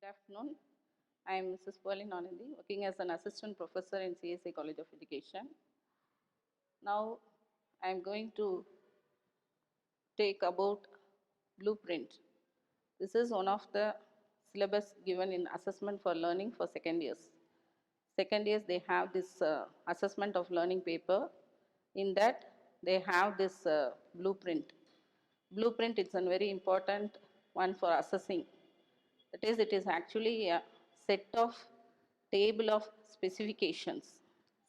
Good afternoon. I am Mrs. PEARLINE ANANDHI, working as an assistant professor in CSI College of Education. Now, I am going to take about blueprint. This is one of the syllabus given in assessment for learning for second years. Second years, they have this assessment of learning paper. In that, they have this blueprint. Blueprint is a very important one for assessing. That is, it is actually a set of table of specifications,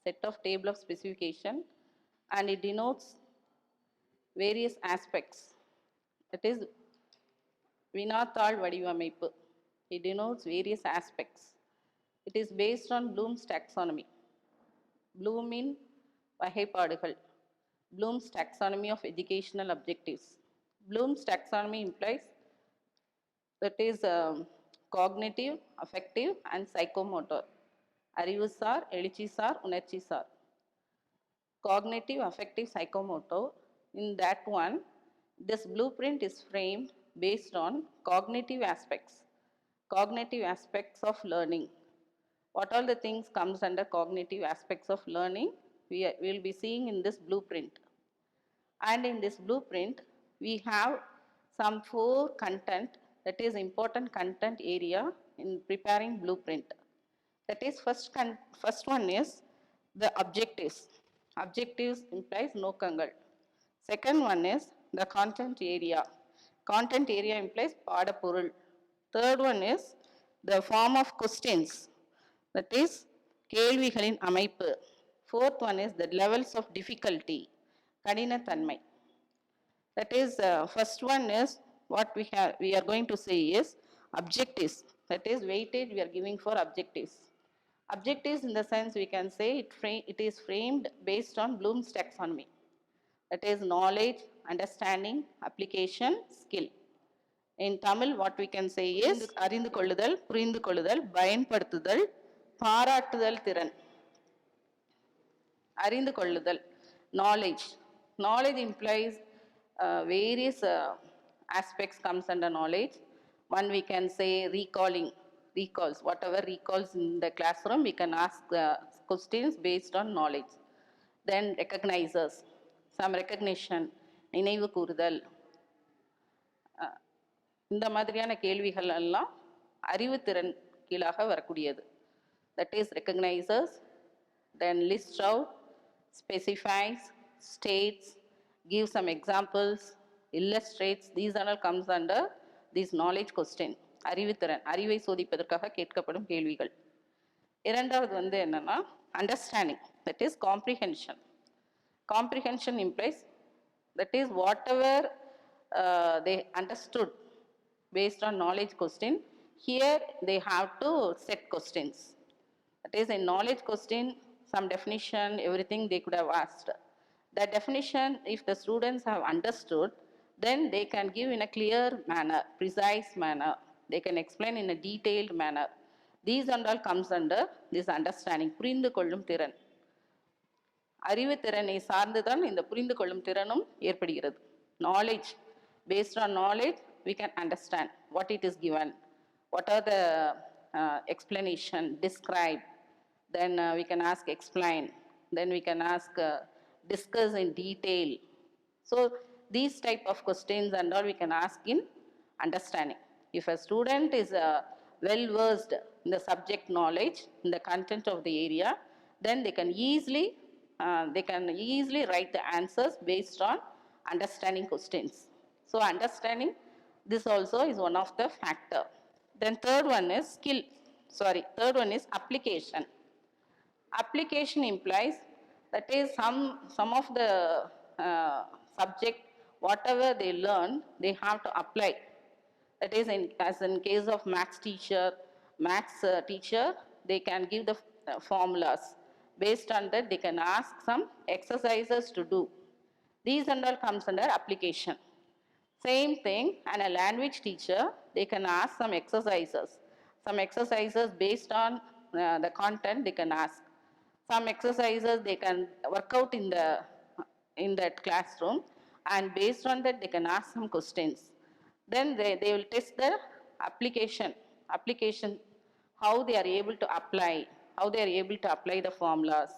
set of table of specification, and it denotes various aspects. That is, வினாத்தாள் வடிவமைப்பு. It denotes various aspects. It is based on Bloom's taxonomy. Bloomin வகைப்பாடுகள். Bloom's taxonomy of educational objectives. Bloom's taxonomy implies that is cognitive, affective, and psychomotor. அறிவுசார், எழுச்சிசார், உணர்ச்சிசார். Cognitive, affective, psychomotor. In that one, this blueprint is framed based on cognitive aspects. Cognitive aspects of learning. What all the things comes under cognitive aspects of learning, we will be seeing in this blueprint. And in this blueprint, we have some 4 content, that is important content area in preparing blueprint. That is first one is the objectives. Objectives implies நோக்கங்கள். Second one is the content area. Content area implies பாடப்பொருள். Third one is the form of questions. That is கேள்விகளின் அமைப்பு. Fourth one is the levels of difficulty. கடினத்தன்மை. That is first one is what we are going to say is objectives. That is weightage we are giving for objectives. Objectives in the sense we can say it is framed based on Bloom's taxonomy. That is knowledge, understanding, application, skill. In Tamil what we can say is அறிந்து கொள்ளுதல், புரிந்து கொள்ளுதல், பயன்படுத்துதல், பாராட்டுதல் திறன். அறிந்து கொள்ளுதல், knowledge. Knowledge implies various aspects comes under knowledge. One we can say recalls, whatever recalls in the classroom, we can ask questions based on knowledge. Then recognizers, some recognition, நினைவு கூறுதல். இந்த மாதிரியான கேள்விகள் எல்லாம் அறிவுத்திறன் கீழாக வரக்கூடியது. That is recognizers, then lists out, specifies, states, gives some examples, illustrates, these all comes under this knowledge question. அறிவுத்திறன், அறிவை சோதிப்பதற்காக கேட்கப்படும் கேள்விகள். இரண்டாவது வந்து என்னன்னா understanding, that is comprehension. Comprehension implies, that is whatever they understood based on knowledge question, here they have to set questions. That is, in knowledge question, some definition, everything they could have asked. That definition, if the students have understood, then they can give in a clear manner, precise manner. They can explain in a detailed manner. These and all comes under this understanding. புரிந்து கொள்ளும் திறன். அறிவு திறனை சார்ந்துதான் இந்த புரிந்து கொள்ளும் திறனும் ஏற்படுகிறது. Knowledge, based on knowledge, we can understand what it is given, what are the explanation, describe, then we can ask explain, then we can ask discuss in detail. So these type of questions and all we can ask in understanding. If a student is well versed in the subject knowledge, in the content of the area, then they can easily write the answers based on understanding questions. So understanding, this also is one of the factor. Then third one is application. Application implies, that is some of the subject, whatever they learn, they have to apply. That is, as in case of maths teacher, they can give the formulas. Based on that, they can ask some exercises to do. These and all comes under application. Same thing, and a language teacher, they can ask some exercises. Some exercises based on the content they can ask. Some exercises they can work out in that classroom, and based on that they can ask some questions. Then they will test the application application, how they are able to apply, how they are able to apply the formulas,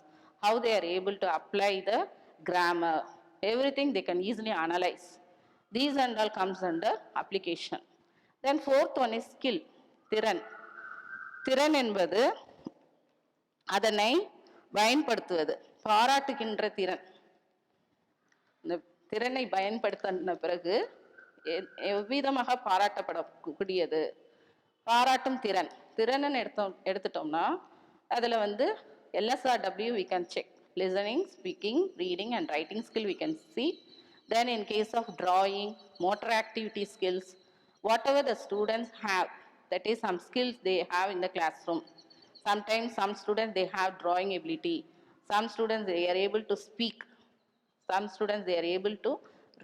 how they are able to apply the grammar, everything they can easily analyze. These and all comes under application. Then fourth one is skill, திறன். திறன் என்பது அதனை பயன்படுத்துவது, பாராட்டுகின்ற திறன். இந்த திறனை பயன்படுத்தின பிறகு எவ்விதமாக பாராட்டப்படக்கூடியது, பாராட்டும் திறன். திறன்னு எடுத்துட்டோம்னா அதில் வந்து LSRW we can check, listening, speaking, reading and writing skill we can see. Then in case of drawing, motor activity skills, whatever the students have, that is some skills they have in the classroom. Sometimes some students they have drawing ability, some students they are able to speak, some students they are able to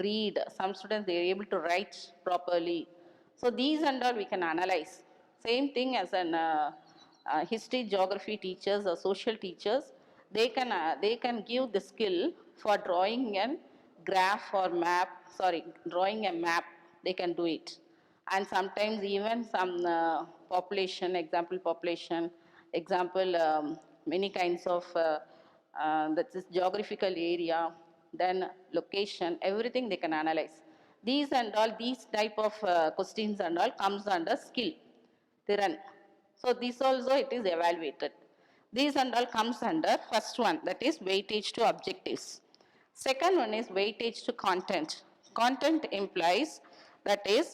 read, some students they are able to write properly. So these and all we can analyze. Same thing as an history, geography teachers or social teachers, they can give the skill for drawing a graph or map, drawing a map, they can do it. And sometimes even some population, example many kinds of that is geographical area, then location, everything they can analyze. These and all, these type of questions and all comes under skill, திறன். So this also it is evaluated. These and all comes under first one, that is weightage to objectives. Second one is weightage to content. Content implies that is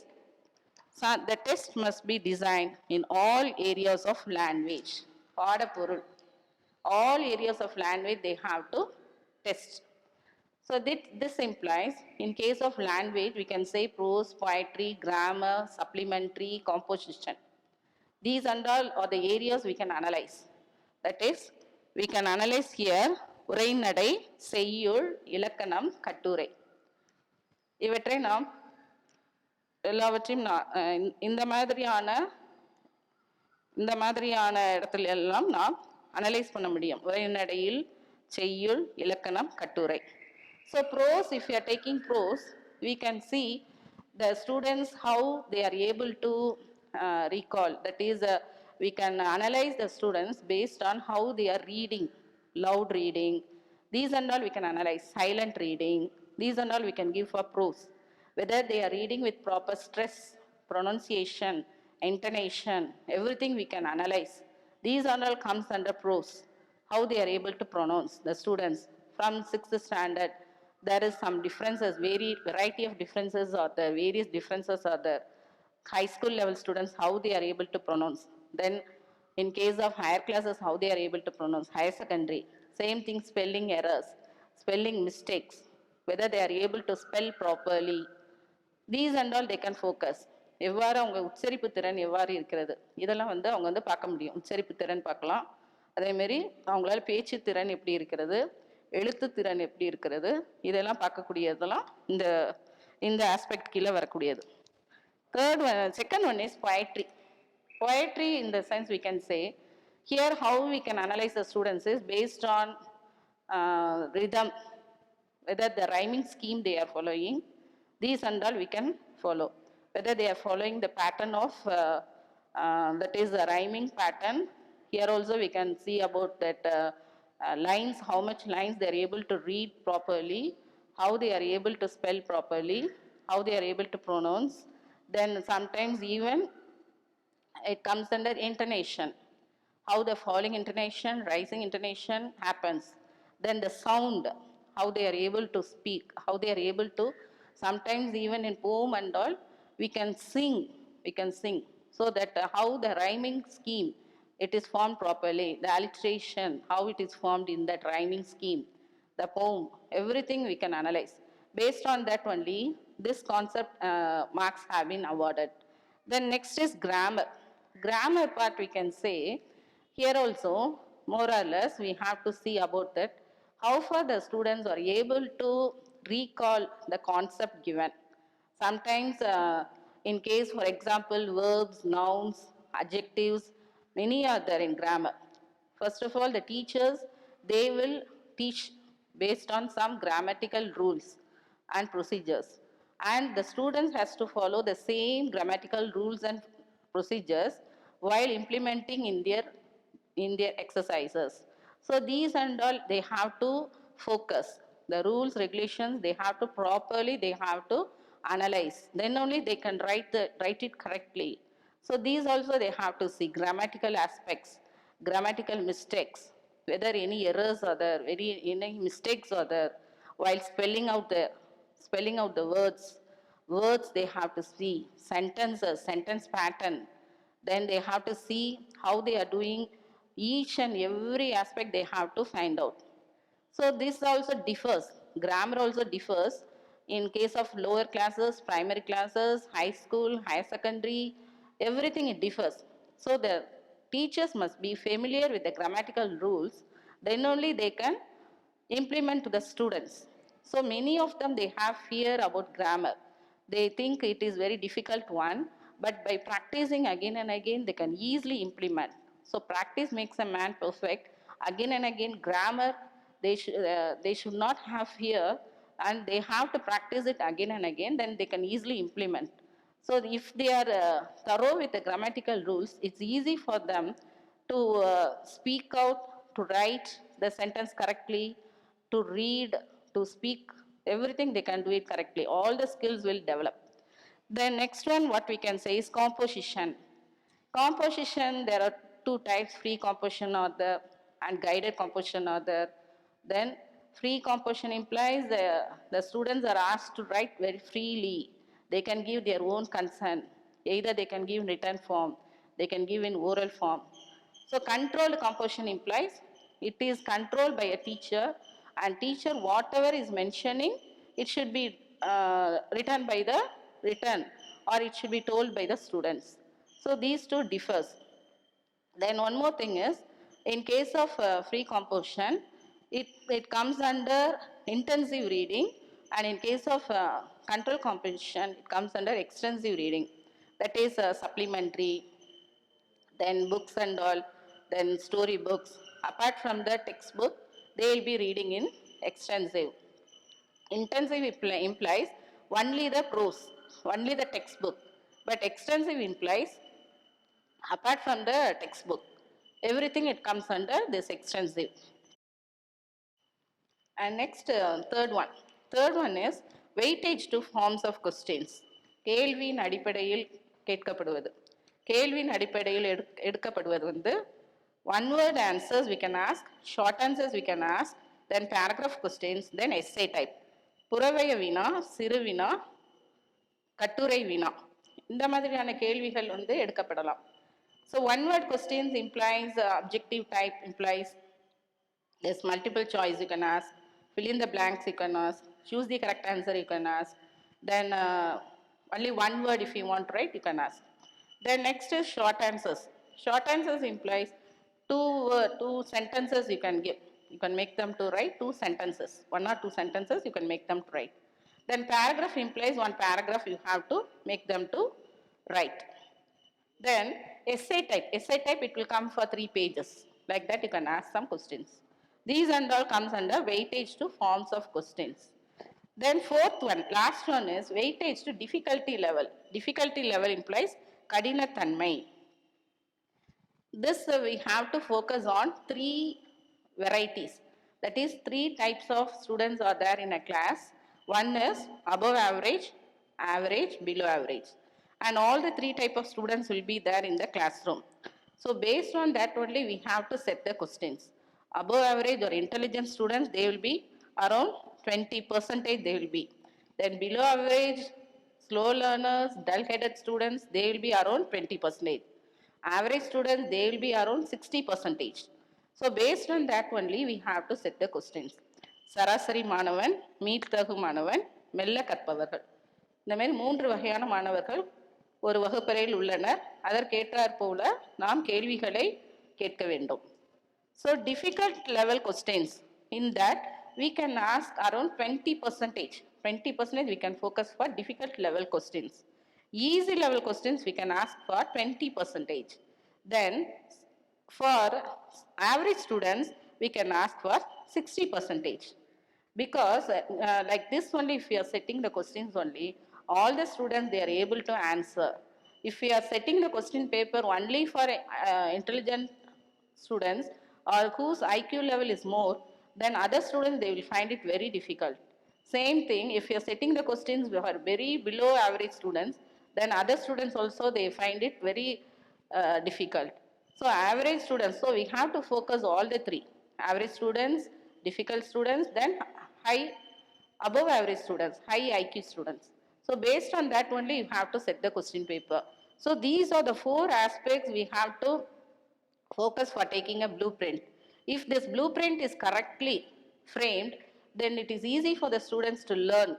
the test must be designed in all areas of language. பாடப்பொருள், all areas of language they have to test. So this implies, in case of language, we can say prose, poetry, grammar, supplementary, composition. These and all are the areas we can analyze. That is, we can analyze here உரைநடை, செய்யுள், இலக்கணம், கட்டுரை. இவற்றை நாம் எல்லாவற்றையும் இந்த மாதிரியான இடத்துல எல்லாம் நாம் அனலைஸ் பண்ண முடியும். உரைநடையில் செய்யுள், இலக்கணம், கட்டுரை. So prose, if you are taking prose, we can see the students how they are able to recall. That is, we can analyze the students based on how they are reading, loud reading. These and all we can analyze, silent reading. These and all we can give for prose. Whether they are reading with proper stress, pronunciation, intonation, everything we can analyze. These and all comes under prose. How they are able to pronounce, the students from 6th standard. There is some differences, variety of differences are there, various differences are there. High school level students, how they are able to pronounce. Then in case of higher classes, how they are able to pronounce. Higher secondary, same thing, spelling errors, spelling mistakes, whether they are able to spell properly. These and all they can focus. எவ்வாறு அவங்க உச்சரிப்பு திறன் எவ்வாறு இருக்கிறது, இதெல்லாம் வந்து அவங்க வந்து பார்க்க முடியும். உச்சரிப்பு திறன் பார்க்கலாம், அதேமாரி அவங்களால பேச்சு திறன் எப்படி இருக்கிறது, எழுத்து திறன் எப்படி இருக்கிறது, இதெல்லாம் பார்க்கக்கூடியதெல்லாம் இந்த ஆஸ்பெக்ட் கீழே வரக்கூடியது. Second one is poetry. Poetry, in the sense we can say, here how we can analyze the students is based on rhythm, whether the rhyming scheme they are following. These and all we can follow. Whether they are following the pattern of, that is the rhyming pattern. Here also we can see about that lines, how much lines they are able to read properly, how they are able to spell properly, how they are able to pronounce. Then sometimes even it comes under intonation, how the falling intonation, rising intonation happens. Then the sound, how they are able to speak, how they are able to, sometimes even in poem and all, we can sing, so that how the rhyming scheme, it is formed properly, the alliteration, how it is formed in that rhyming scheme, the poem, everything we can analyze. Based on that only, this concept marks have been awarded. Then next is grammar. Grammar part we can say, here also more or less we have to see about that, how far the students are able to recall the concept given. Sometimes in case, for example, verbs, nouns, adjectives, many are there in grammar. First of all, the teachers, they will teach based on some grammatical rules and procedures, and the students has to follow the same grammatical rules and procedures while implementing in their exercises. So these and all, they have to focus. The rules, regulations, they have to properly, they have to analyze. Then only they can write it correctly. So these also they have to see grammatical aspects, grammatical mistakes, whether any errors are there, any mistakes are there, while spelling out the words they have to see, sentences, sentence pattern, then they have to see how they are doing each and every aspect they have to find out. So this also differs. Grammar also differs in case of lower classes, primary classes, high school, higher secondary, everything it differs. So the teachers must be familiar with the grammatical rules, then only they can implement to the students. So many of them, they have fear about grammar. They think it is very difficult one, but by practicing again and again, they can easily implement. So practice makes a man perfect. Again and again, grammar, they should not have fear, and they have to practice it again and again, then they can easily implement. So if they are thorough with the grammatical rules, it's easy for them to speak out, to write the sentence correctly, to read, to speak, everything they can do it correctly. All the skills will develop. The next one, what we can say is composition. Composition, there are two types, free composition are there and guided composition are there. Then free composition implies the students are asked to write very freely. They can give their own consent. Either they can give in written form, they can give in oral form. So controlled composition implies it is controlled by a teacher, and teacher whatever is mentioning, it should be written by the written, or it should be told by the students. So these two differs. Then one more thing is, in case of free composition, it comes under intensive reading, and in case of control composition, it comes under extensive reading. That is supplementary, then books and all, then story books. Apart from the textbook, they will be reading in extensive. Intensive implies only the prose, only the textbook. But extensive implies apart from the textbook, everything it comes under this extensive. And next, third one. Third one is weightage to forms of questions. கேள்வியின் அடிப்படையில் கேட்கப்படுவது. கேள்வியின் அடிப்படையில் எடுக்கப்படுவது வந்து one word answers we can ask, short answers we can ask, then paragraph questions, then essay type. புறவய வினா, சிறு வினா, கட்டுரை வினா, இந்த மாதிரியான கேள்விகள் வந்து எடுக்கப்படலாம். So one word questions implies objective type, implies there's multiple choice you can ask, fill in the blanks you can ask, choose the correct answer you can ask, then only one word if you want to write you can ask. Then next is short answers. Short answers implies two sentences you can give. You can make them to write two sentences, one or two sentences you can make them to write. Then paragraph implies one paragraph you have to make them to write. Then essay type it will come for 3 pages. Like that you can ask some questions. These and all comes under weightage to forms of questions. Then fourth one, last one is weightage to difficulty level. Difficulty level implies kadinathanmai. This we have to focus on 3 varieties. That is 3 types of students are there in a class. One is above average, average, below average. And all the 3 type of students will be there in the classroom. So based on that only we have to set the questions. Above average or intelligent students, they will be around 20% they will be. Then below average, slow learners, dull-headed students, they will be around 20%. Average students, they will be around 60%. So based on that only we have to set the questions. சராசரி மாணவன், மீள்தகு மாணவன், மெல்ல கற்பவர்கள். இந்த மாதிரி 3 வகையான மாணவர்கள் ஒரு வகுப்பறையில் உள்ளனர். அதற்கேற்றாற் போல நாம் கேள்விகளை கேட்க வேண்டும். So difficult level questions, in that we can ask around 20%. 20% we can focus for difficult level questions. Easy level questions we can ask for 20%. Then for average students we can ask for 60%. Because like this only, if we are setting the questions only, all the students they are able to answer. If we are setting the question paper only for intelligent students or whose IQ level is more, then other students, they will find it very difficult. Same thing, if you are setting the questions for very below average students, then other students also, they find it very difficult. So average students, so we have to focus all the three. Average students, difficult students, then high, above average students, high IQ students. So based on that only you have to set the question paper. So these are the four aspects we have to focus for taking a blueprint. If this blueprint is correctly framed, then it is easy for the students to learn.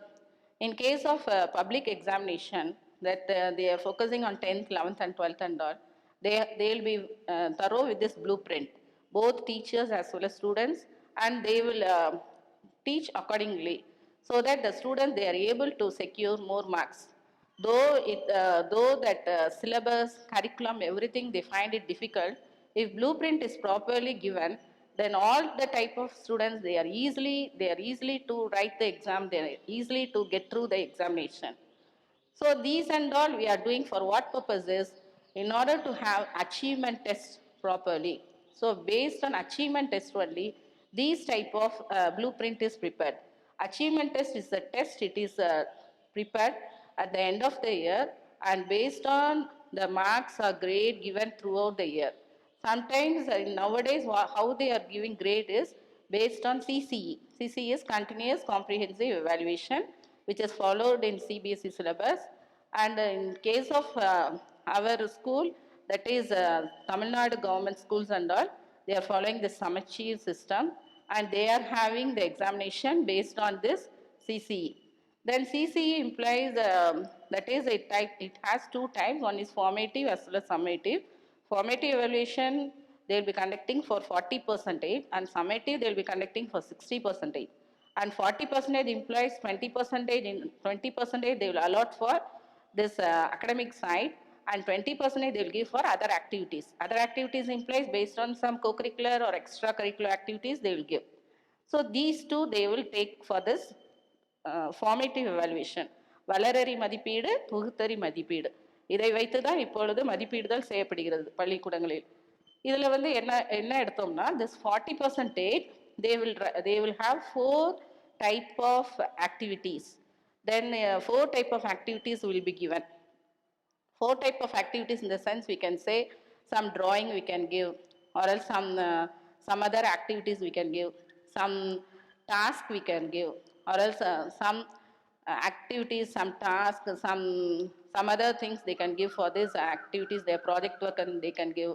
In case of public examination, that they are focusing on 10th, 11th and 12th and all, they will be thorough with this blueprint, both teachers as well as students, and they will teach accordingly so that the students, they are able to secure more marks. Though that syllabus, curriculum, everything, they find it difficult, if blueprint is properly given, then all the type of students, they are easily to write the exam, they are easily to get through the examination. So these and all we are doing for what purposes? In order to have achievement tests properly. So based on achievement test only, these type of blueprint is prepared. Achievement test is a test, it is prepared at the end of the year and based on the marks or grade given throughout the year. Sometimes nowadays how they are giving grade is based on CCE. CCE is Continuous Comprehensive Evaluation, which is followed in CBSE syllabus. And in case of our school, that is Tamil Nadu government schools and all, they are following the Samachir system and they are having the examination based on this CCE. Then CCE implies that is a type, it has two types, one is formative as well as summative. Formative evaluation, they will be conducting for 40% and summative they will be conducting for 60%. And 40% implies 20%, in 20% they will allot for this academic side and 20% they will give for other activities. Other activities implies based on some co-curricular or extracurricular activities they will give. So these two they will take for this formative evaluation. வளரறி மதிப்பீடு, தொகுத்தறி மதிப்பீடு. இதை வைத்து தான் இப்பொழுது மதிப்பீடுதல் செய்யப்படுகிறது பள்ளிக்கூடங்களில். இதில் வந்து என்ன எடுத்தோம்னா this 40% they will have four type of activities. Then four type of activities will be given. Four type of activities in the sense we can say some drawing we can give or else some other activities we can give, some task we can give or else some activities, some tasks, some other things they can give for these activities, their project work and they can give.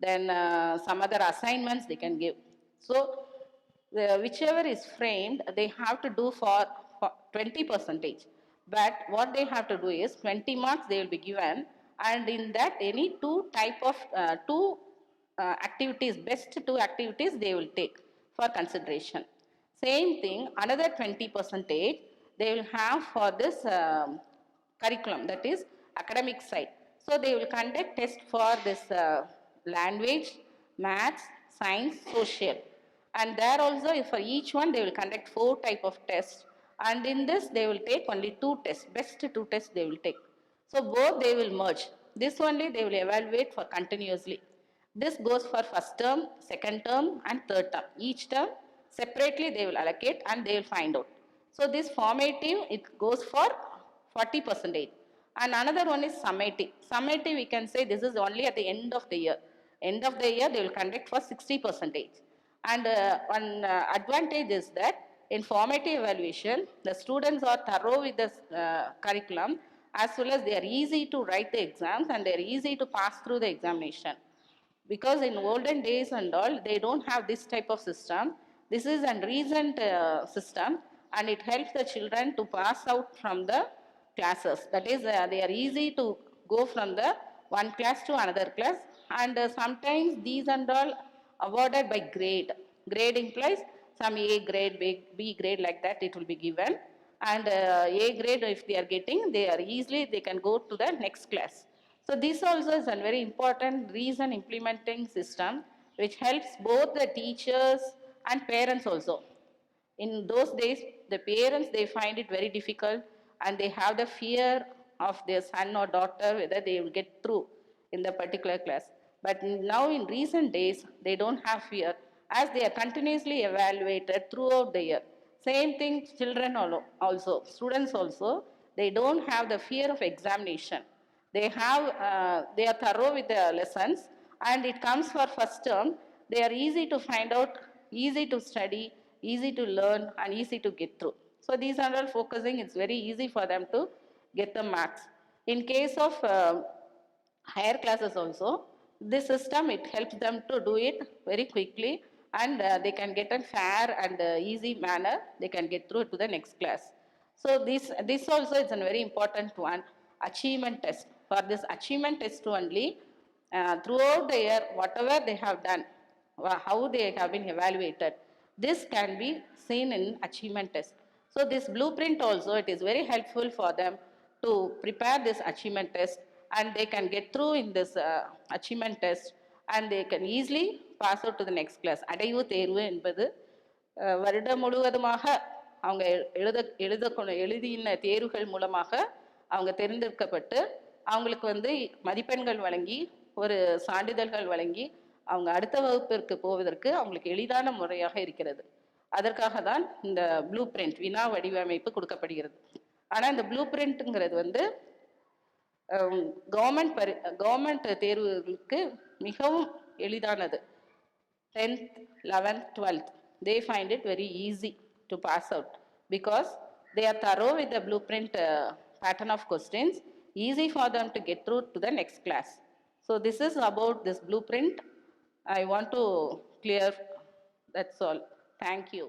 Then some other assignments they can give. So whichever is framed, they have to do for 20%. But what they have to do is 20 marks they will be given and in that any two type of activities, best two activities they will take for consideration. Same thing, another 20% they will have for this curriculum, that is academic side. So they will conduct test for this language, maths, science, social. And there also for each one they will conduct four type of tests and in this they will take only two tests, best two tests they will take. So both they will merge. This only they will evaluate for continuously. This goes for first term, second term and third term. Each term separately they will allocate and they will find out. So this formative, it goes for 40%. And another one is summative. Summative we can say this is only at the end of the year. End of the year they will conduct for 60%. And one advantage is that in formative evaluation, the students are thorough with the curriculum as well as they are easy to write the exams and they are easy to pass through the examination. Because in olden days and all, they don't have this type of system. This is a recent system and it helps the children to pass out from the classes. That is, they are easy to go from the one class to another class and sometimes these and all awarded by grade. Grade implies some A grade, B grade like that it will be given and A grade if they are getting, they can go to the next class. So this also is a very important reason implementing system which helps both the teachers and parents also. In those days, the parents, they find it very difficult and they have the fear of their son or daughter whether they will get through in the particular class. But now in recent days, they don't have fear as they are continuously evaluated throughout the year. Same thing, children also, students also, they don't have the fear of examination. They are thorough with the lessons, and it comes for first term. They are easy to find out, easy to study, easy to learn, and easy to get through. So these are all focusing, it's very easy for them to get the marks. In case of higher classes also, this system, it helps them to do it very quickly, and they can get a fair and easy manner, they can get through to the next class. So this also is a very important one, achievement test. For this achievement test only, throughout the year, whatever they have done, how they have been evaluated, this can be seen in achievement test. So this blueprint also, it is very helpful for them to prepare this achievement test, and they can get through in this achievement test, and they can easily pass out to the next class. அடைவு தேர்வு என்பது வருடம் முழுவதுமாக அவங்க எழுதின தேர்வுகள் மூலமாக அவங்க தேர்ந்தெடுக்கப்பட்டு அவங்களுக்கு வந்து மதிப்பெண்கள் வழங்கி ஒரு சான்றிதழ்கள் வழங்கி அவங்க அடுத்த வகுப்பிற்கு போவதற்கு அவங்களுக்கு எளிதான முறையாக இருக்கிறது. அதற்காக தான் இந்த ப்ளூ பிரிண்ட் வினா வடிவமைப்பு கொடுக்கப்படுகிறது. ஆனால் இந்த ப்ளூ பிரிண்ட்டுங்கிறது வந்து கவர்மெண்ட் தேர்வுகளுக்கு மிகவும் எளிதானது. 10th, 11th, 12th, they find it very easy to pass out because they are thorough with the blueprint pattern of questions, easy for them to get through to the next class. So this is about this blueprint. I want to clear, that's all. Thank you.